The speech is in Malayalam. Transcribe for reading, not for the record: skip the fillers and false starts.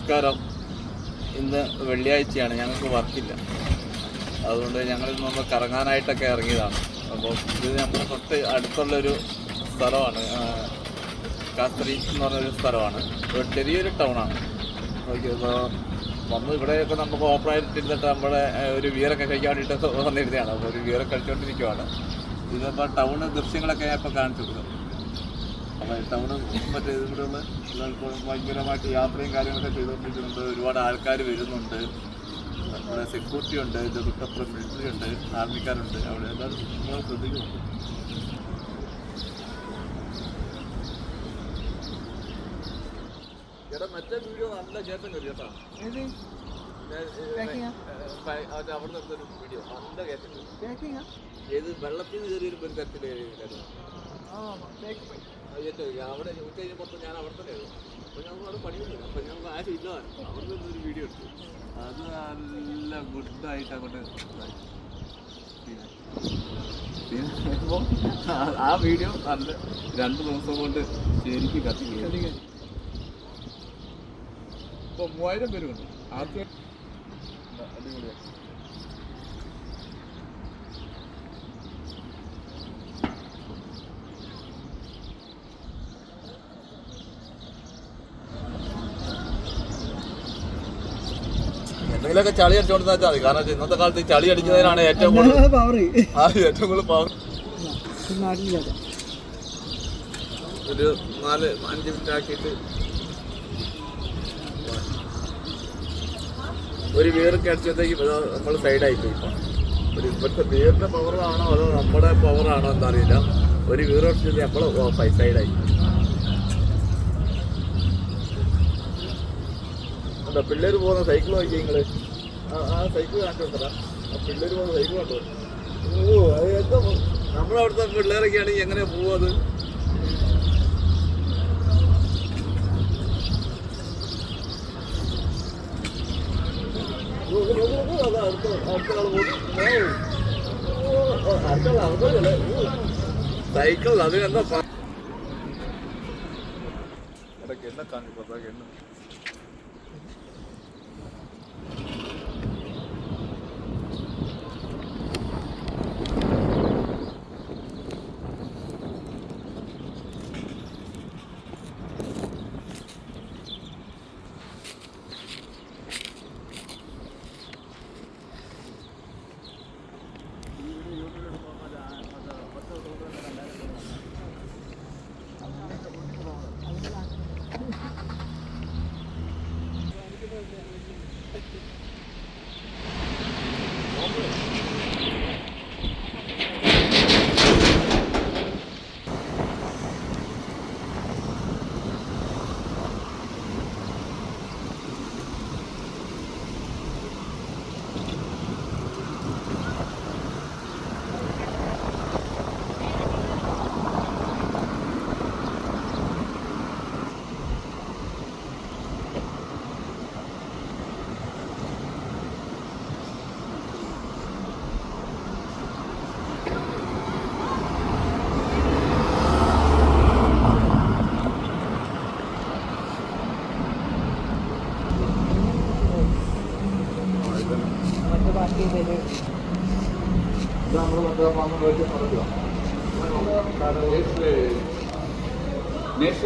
നമസ്കാരം. ഇന്ന് വെള്ളിയാഴ്ചയാണ്, ഞങ്ങൾക്ക് വർക്കില്ല. അതുകൊണ്ട് ഞങ്ങൾ ഇന്നൊന്ന് കറങ്ങാനായിട്ടൊക്കെ ഇറങ്ങിയതാണ്. അപ്പോൾ ഇത് നമ്മുടെ തൊട്ട് അടുത്തുള്ളൊരു സ്ഥലമാണ്, കാസ്ത്രി എന്ന് പറഞ്ഞൊരു സ്ഥലമാണ്. ഒരു ചെറിയൊരു ടൗണാണ്. നോക്കിയപ്പോൾ വന്ന് ഇവിടെയൊക്കെ നമുക്ക് ഓപ്പണായിട്ടിരുന്നിട്ട് നമ്മുടെ ഒരു ബിയറൊക്കെ കഴിക്കാൻ വേണ്ടിയിട്ട് വന്നിരുന്നതാണ്. അപ്പോൾ ഒരു ബിയറൊക്കെ കഴിച്ചുകൊണ്ടിരിക്കുകയാണ്. ഇതിപ്പോൾ ടൗണ് ദൃശ്യങ്ങളൊക്കെ ഞാൻ ഇപ്പോൾ കാണിച്ചു കൊടുക്കും. അപ്പോൾ ടൗണ് മറ്റേ ഇവിടെയുള്ള ഭയങ്കരമായിട്ട് യാത്രയും കാര്യങ്ങളൊക്കെ ചെയ്തുകൊണ്ടിരിക്കുന്നുണ്ട്. ഒരുപാട് ആൾക്കാർ വരുന്നുണ്ട്. ഇവിടെ സെക്യൂരിറ്റി ഉണ്ട്, ഇത് തൊട്ടപ്പുറം മിലിറ്ററി ഉണ്ട്, ആർമിക്കാരുണ്ട്. അവിടെ എല്ലാവരും നിങ്ങൾ ശ്രദ്ധിക്കുന്നുണ്ട്. ചേട്ടാ മറ്റേ വീഡിയോ നല്ല കേട്ടം കയറി കേട്ടോ. അവിടെ നിന്നൊരു വീഡിയോ നല്ല കേട്ടം. ഏത് വെള്ളത്തിൽ നിന്ന് കയറിയൊരു ഒരു തരത്തില് അവിടെ ഉച്ച കഴിഞ്ഞപ്പുറത്ത് ഞാൻ അവിടെ തന്നെ ആയിരുന്നു. അപ്പോൾ ഞങ്ങൾക്ക് അവിടെ പണിയൊന്നുമില്ല. അപ്പോൾ ഞങ്ങൾക്ക് ആരും ഇല്ല. അവിടെ നിന്നൊരു വീഡിയോ എടുത്തു. അത് നല്ല ഗുഡായിട്ട് അങ്ങോട്ട് ഇപ്പോൾ ആ വീഡിയോ നല്ല 2 ദിവസം കൊണ്ട് ശരിക്കും കത്തി. ഇപ്പോൾ 3000 പേരുണ്ട്. ആദ്യം അടിപൊളിയാണ്. എന്തെങ്കിലുമൊക്കെ ചളി അടിച്ചോണ്ടെന്ന് വെച്ചാൽ മതി. കാരണം ഇന്നത്തെ കാലത്ത് ഈ ചളി അടിക്കുന്നതിനാണ് ഏറ്റവും കൂടുതൽ പവർ. ഒരു 4-5 മിനിറ്റ് ആക്കിയിട്ട് ഒരു ബിയറൊക്കെ അടിച്ചപ്പോഴത്തേക്കും നമ്മൾ സൈഡായിപ്പോയി. ഇപ്പം ഇപ്പോഴത്തെ ബിയറിൻ്റെ പവറാണോ അതോ നമ്മുടെ പവറാണോ എന്നറിയില്ല. ഒരു ബിയർ അടിച്ചത് നമ്മൾ ഓഫായി സൈഡായി. എന്താ പിള്ളേർ പോകുന്ന സൈക്കിൾ നോക്കിയാൽ നിങ്ങൾ ആ സൈക്കിൾ കാണിച്ചോട്ടാ. ആ പിള്ളേർ പോകുന്ന സൈക്കിൾ കണ്ടോ? അത് എന്താ നമ്മളവിടുത്തെ പിള്ളേരൊക്കെ ആണെങ്കിൽ എങ്ങനെയാ പോവും? അത് സൈക്കിൾ അത് എന്താ എണ്ണ കാണിപ്പോ എണ്ണ. Next